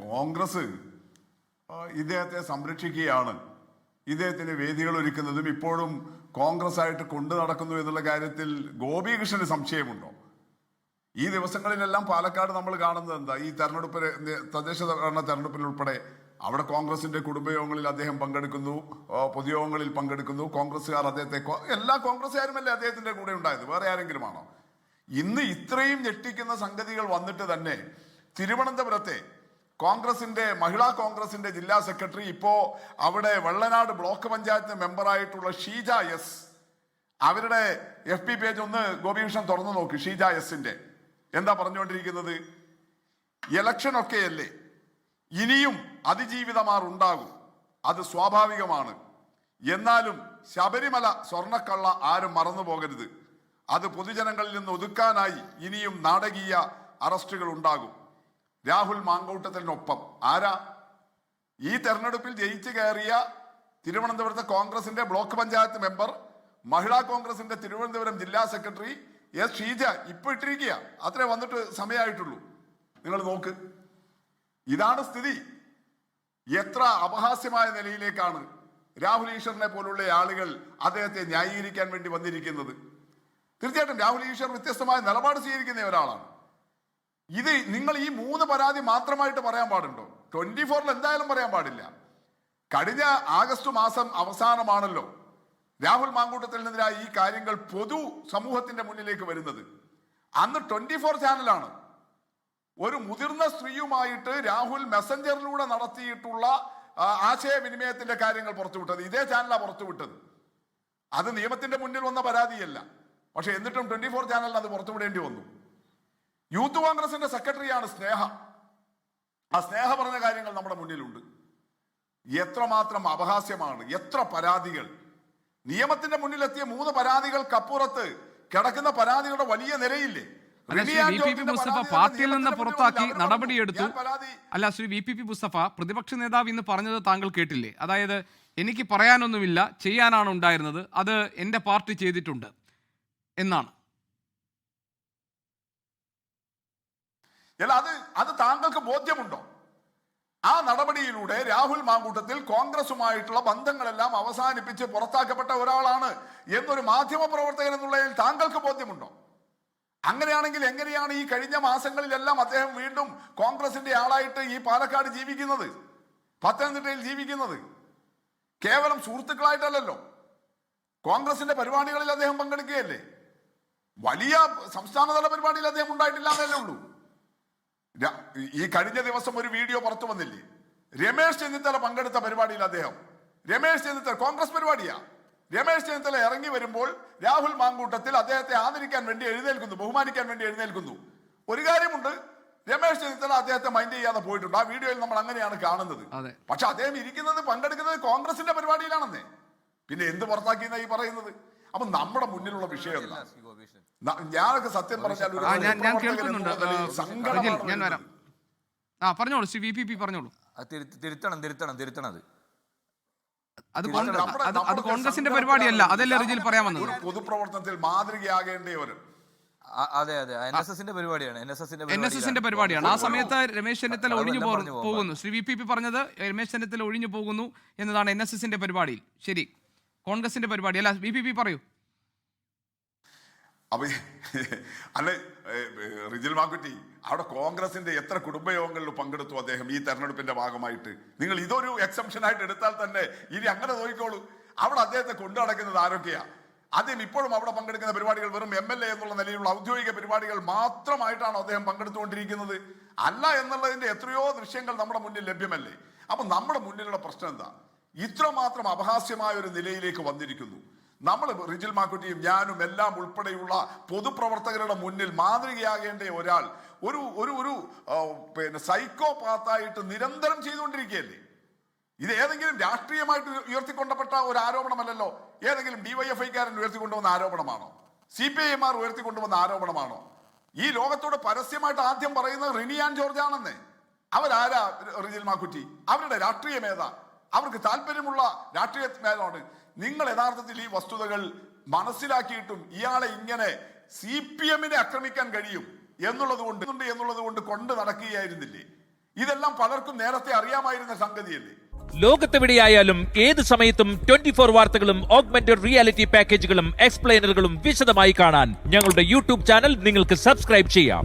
കോൺഗ്രസ് ഇദ്ദേഹത്തെ സംരക്ഷിക്കുകയാണ്, ഇദ്ദേഹത്തിന് വേദികൾ ഒരുക്കുന്നതും ഇപ്പോഴും കോൺഗ്രസ് ആയിട്ട് കൊണ്ടു നടക്കുന്നു എന്നുള്ള കാര്യത്തിൽ ഗോപികൃഷ്ണന് സംശയമുണ്ടോ? ഈ ദിവസങ്ങളിലെല്ലാം പാലക്കാട് നമ്മൾ കാണുന്നത് എന്താ? ഈ തെരഞ്ഞെടുപ്പ്, തദ്ദേശ ഭരണ തെരഞ്ഞെടുപ്പിൽ ഉൾപ്പെടെ അവിടെ കോൺഗ്രസിന്റെ കുടുംബയോഗങ്ങളിൽ അദ്ദേഹം പങ്കെടുക്കുന്നു, പൊതുയോഗങ്ങളിൽ പങ്കെടുക്കുന്നു. കോൺഗ്രസ്സുകാർ അദ്ദേഹത്തെ, എല്ലാ കോൺഗ്രസ്സുകാരുമല്ലേ അദ്ദേഹത്തിന്റെ കൂടെ ഉണ്ടായത്, വേറെ ആരെങ്കിലും ആണോ? ഇന്ന് ഇത്രയും ഞെട്ടിക്കുന്ന സംഗതികൾ വന്നിട്ട് തന്നെ തിരുവനന്തപുരത്തെ കോൺഗ്രസിന്റെ, മഹിളാ കോൺഗ്രസിന്റെ ജില്ലാ സെക്രട്ടറി, ഇപ്പോ അവിടെ വെള്ളനാട് ബ്ലോക്ക് പഞ്ചായത്ത് മെമ്പറായിട്ടുള്ള ഷീജ എസ്, അവരുടെ FB പേജ് ഒന്ന് ഗോപികൃഷ്ണൻ തുറന്നു നോക്ക്. ഷീജ എസിന്റെ എന്താ പറഞ്ഞുകൊണ്ടിരിക്കുന്നത്? ഇലക്ഷൻ ഒക്കെയല്ലേ, ഇനിയും അതിജീവിതമാർ ഉണ്ടാകും, അത് സ്വാഭാവികമാണ്. എന്നാലും ശബരിമല സ്വർണ്ണക്കള്ള ആരും മറന്നു പോകരുത്. അത് പൊതുജനങ്ങളിൽ നിന്ന് ഒതുക്കാനായി ഇനിയും നാടകീയ അറസ്റ്റുകൾ ഉണ്ടാകും. രാഹുൽ മാങ്കൂട്ടത്തിനൊപ്പം ആരാ? ഈ തെരഞ്ഞെടുപ്പിൽ ജയിച്ചു കയറിയ തിരുവനന്തപുരത്തെ കോൺഗ്രസിന്റെ ബ്ലോക്ക് പഞ്ചായത്ത് മെമ്പർ, മഹിളാ കോൺഗ്രസിന്റെ തിരുവനന്തപുരം ജില്ലാ സെക്രട്ടറി എസ് ഷീജ ഇപ്പൊ ഇട്ടിരിക്കുക. അത്രേ വന്നിട്ട് സമയമായിട്ടുള്ളൂ. നിങ്ങൾ നോക്ക്, ഇതാണ് സ്ഥിതി. എത്ര അപഹാസ്യമായ നിലയിലേക്കാണ് രാഹുൽ ഈശ്വറിനെ പോലുള്ള ആളുകൾ അദ്ദേഹത്തെ ന്യായീകരിക്കാൻ വേണ്ടി വന്നിരിക്കുന്നത്. തീർച്ചയായിട്ടും രാഹുൽ ഈശ്വർ വ്യത്യസ്തമായ നിലപാട് സ്വീകരിക്കുന്ന ഒരാളാണ്. ഇത് നിങ്ങൾ ഈ 3 പരാതി മാത്രമായിട്ട് പറയാൻ പാടുണ്ടോ? 24-ൽ എന്തായാലും പറയാൻ പാടില്ല. കഴിഞ്ഞ ആഗസ്റ്റ് മാസം അവസാനമാണല്ലോ രാഹുൽ മാങ്കൂട്ടത്തിനെതിരായ ഈ കാര്യങ്ങൾ പൊതു സമൂഹത്തിന്റെ മുന്നിലേക്ക് വരുന്നത്. അന്ന് 24 ചാനലാണ് ഒരു മുതിർന്ന സ്ത്രീയുമായിട്ട് രാഹുൽ മെസ്സഞ്ചറിലൂടെ നടത്തിയിട്ടുള്ള ആശയവിനിമയത്തിന്റെ കാര്യങ്ങൾ പുറത്തുവിട്ടത്. ഇതേ ചാനലാണ് പുറത്തുവിട്ടത്. അത് നിയമത്തിന്റെ മുന്നിൽ വന്ന പരാതിയല്ല. പക്ഷെ എന്നിട്ടും 24 ചാനലിന് അത് പുറത്തുവിടേണ്ടി വന്നു. യൂത്ത് കോൺഗ്രസിന്റെ സെക്രട്ടറിയാണ് സ്നേഹ. ആ സ്നേഹ പറഞ്ഞ കാര്യങ്ങൾ നമ്മുടെ മുന്നിലുണ്ട്. എത്രമാത്രം അപഹാസ്യമാണ്, എത്ര പരാതികൾ! നിയമത്തിന്റെ മുന്നിലെത്തിയ 3 പരാതികൾക്കപ്പുറത്ത് കിടക്കുന്ന പരാതികളുടെ വലിയ നിരയില്ലേ? പാർട്ടിയിൽ നിന്ന് പുറത്താക്കി നടപടിയെടുത്തു. അല്ല, ശ്രീ VPP മുസ്തഫ, പ്രതിപക്ഷ നേതാവ് ഇന്ന് പറഞ്ഞത് താങ്കൾ കേട്ടില്ലേ? അതായത്, എനിക്ക് പറയാനൊന്നുമില്ല, ചെയ്യാനാണ് ഉണ്ടായിരുന്നത്, അത് എന്റെ പാർട്ടി ചെയ്തിട്ടുണ്ട് എന്നാണ്. അത് താങ്കൾക്ക് ബോധ്യമുണ്ടോ? ആ നടപടിയിലൂടെ രാഹുൽ മാങ്കൂട്ടത്തിൽ കോൺഗ്രസുമായിട്ടുള്ള ബന്ധങ്ങളെല്ലാം അവസാനിപ്പിച്ച് പുറത്താക്കപ്പെട്ട ഒരാളാണ് എന്നൊരു മാധ്യമ പ്രവർത്തകൻ എന്നുള്ളതിൽ താങ്കൾക്ക് ബോധ്യമുണ്ടോ? അങ്ങനെയാണെങ്കിൽ എങ്ങനെയാണ് ഈ കഴിഞ്ഞ മാസങ്ങളിലെല്ലാം അദ്ദേഹം വീണ്ടും കോൺഗ്രസിന്റെ ആളായിട്ട് ഈ പാലക്കാട് ജീവിക്കുന്നത്, പത്തനംതിട്ടയിൽ ജീവിക്കുന്നത്? കേവലം സുഹൃത്തുക്കളായിട്ടല്ലല്ലോ, കോൺഗ്രസിന്റെ പരിപാടികളിൽ അദ്ദേഹം പങ്കെടുക്കുകയല്ലേ. വലിയ സംസ്ഥാനതല പരിപാടിയിൽ അദ്ദേഹം ഉണ്ടായിട്ടില്ല എന്നല്ലേ ഉള്ളൂ. ഈ കഴിഞ്ഞ ദിവസം ഒരു വീഡിയോ പുറത്തു വന്നില്ലേ? രമേശ് ചെന്നിത്തല പങ്കെടുത്ത പരിപാടിയിൽ അദ്ദേഹം, രമേശ് ചെന്നിത്തല, കോൺഗ്രസ് പരിപാടിയാ, രമേശ് ചെന്നിത്തല ഇറങ്ങി വരുമ്പോൾ രാഹുൽ മാങ്കൂട്ടത്തിൽ അദ്ദേഹത്തെ ആദരിക്കാൻ വേണ്ടി എഴുന്നേൽക്കുന്നു, ബഹുമാനിക്കാൻ വേണ്ടി എഴുന്നേൽക്കുന്നു. ഒരു കാര്യമുണ്ട്, രമേശ് ചെന്നിത്തല അദ്ദേഹത്തെ മൈൻഡ് ചെയ്യാതെ പോയിട്ടുണ്ട്. ആ വീഡിയോയിൽ നമ്മൾ അങ്ങനെയാണ് കാണുന്നത്. പക്ഷെ അദ്ദേഹം ഇരിക്കുന്നത്, പങ്കെടുക്കുന്നത് കോൺഗ്രസിന്റെ പരിപാടിയിലാണെന്നേ. പിന്നെ എന്ത് പുറത്താക്കിയെന്നാ ഈ പറയുന്നത്? അപ്പൊ നമ്മുടെ മുന്നിലുള്ള വിഷയം ഞാനൊക്കെ സത്യം പറഞ്ഞാൽ പറഞ്ഞോളൂ ശ്രീ VPP പറഞ്ഞോളൂ. തിരുത്തണം അത് കോൺഗ്രസിന്റെ പരിപാടിയല്ല, അതല്ലേ റിജിൽ പറയാൻ വന്നത്. പൊതുപ്രവർത്തനത്തിൽ മാതൃകയാകേണ്ടവര്. അതെ, NSSന്റെ പരിപാടിയാണ്. NSSന്റെ പരിപാടിയാണ്. ആ സമയത്ത് രമേശ് ചെന്നിത്തല ഒഴിഞ്ഞു പോകുന്നു. ശ്രീ VPP പറഞ്ഞത് രമേശ് ചെന്നിത്തല ഒഴിഞ്ഞു പോകുന്നു എന്നതാണ് NSSന്റെ പരിപാടിയിൽ. ശരി, കോൺഗ്രസിന്റെ പരിപാടി അല്ല. VPP പറയൂ. അല്ലെ റിജിൽ മാക്കുറ്റി, അവിടെ കോൺഗ്രസിന്റെ എത്ര കുടുംബയോഗങ്ങളിൽ പങ്കെടുത്തു അദ്ദേഹം ഈ തെരഞ്ഞെടുപ്പിന്റെ ഭാഗമായിട്ട്? നിങ്ങൾ ഇതൊരു എക്സംഷൻ ആയിട്ട് എടുത്താൽ തന്നെ ഇനി അങ്ങനെ നോക്കിക്കോളൂ. അവിടെ അദ്ദേഹത്തെ കൊണ്ടു നടക്കുന്നത് ആരൊക്കെയാ? അദ്ദേഹം ഇപ്പോഴും അവിടെ പങ്കെടുക്കുന്ന പരിപാടികൾ വെറും MLA എന്നുള്ള നിലയിലുള്ള ഔദ്യോഗിക പരിപാടികൾ മാത്രമായിട്ടാണ് അദ്ദേഹം പങ്കെടുത്തുകൊണ്ടിരിക്കുന്നത്. അല്ല എന്നുള്ളതിന്റെ എത്രയോ ദൃശ്യങ്ങൾ നമ്മുടെ മുന്നിൽ ലഭ്യമല്ലേ? അപ്പൊ നമ്മുടെ മുന്നിലുള്ള പ്രശ്നം എന്താ? ഇത്രമാത്രം അപഹാസ്യമായ ഒരു നിലയിലേക്ക് വന്നിരിക്കുന്നു. നമ്മൾ, റിജിൽ മാക്കുറ്റിയും ഞാനും എല്ലാം ഉൾപ്പെടെയുള്ള പൊതുപ്രവർത്തകരുടെ മുന്നിൽ മാതൃകയാകേണ്ട ഒരാൾ ഒരു ഒരു ഒരു സൈക്കോപാത്തായിട്ട് നിരന്തരം ചെയ്തുകൊണ്ടിരിക്കുകയല്ലേ. ഇത് ഏതെങ്കിലും രാഷ്ട്രീയമായിട്ട് ഉയർത്തിക്കൊണ്ടപ്പെട്ട ഒരു ആരോപണമല്ലല്ലോ. ഏതെങ്കിലും DYFIക്കാരൻ ഉയർത്തിക്കൊണ്ടുവന്ന ആരോപണമാണോ? CPIമാർ ഉയർത്തിക്കൊണ്ടുവന്ന ആരോപണമാണോ? ഈ ലോകത്തോട് പരസ്യമായിട്ട് ആദ്യം പറയുന്നത് റിനി ആൻ ജോർജ് ആണെന്നേ. അവരാരാ റിജിൽ മാക്കുറ്റി? അവരുടെ രാഷ്ട്രീയമേതാ? അവർക്ക് താല്പര്യമുള്ള രാഷ്ട്രീയ മേധാണ്. നിങ്ങൾ യഥാർത്ഥത്തിൽ ഈ വസ്തുതകൾ മനസ്സിലാക്കിയിട്ടും ഇയാളെ ഇങ്ങനെ CPMനെ ആക്രമിക്കാൻ കഴിയും എന്നുള്ളത് കൊണ്ട് കൊണ്ട് നടക്കുകയായിരുന്നില്ലേ? ഇതെല്ലാം പലർക്കും നേരത്തെ അറിയാമായിരുന്ന സംഗതിയല്ലേ? ലോകത്തെവിടെയായാലും ഏത് സമയത്തും 24 വാർത്തകളും ഓഗ്മെന്റഡ് റിയാലിറ്റി പാക്കേജുകളും എക്സ്പ്ലെയിനറുകളും വിശദമായി കാണാൻ ഞങ്ങളുടെ യൂട്യൂബ് ചാനൽ നിങ്ങൾക്ക് സബ്സ്ക്രൈബ് ചെയ്യാം.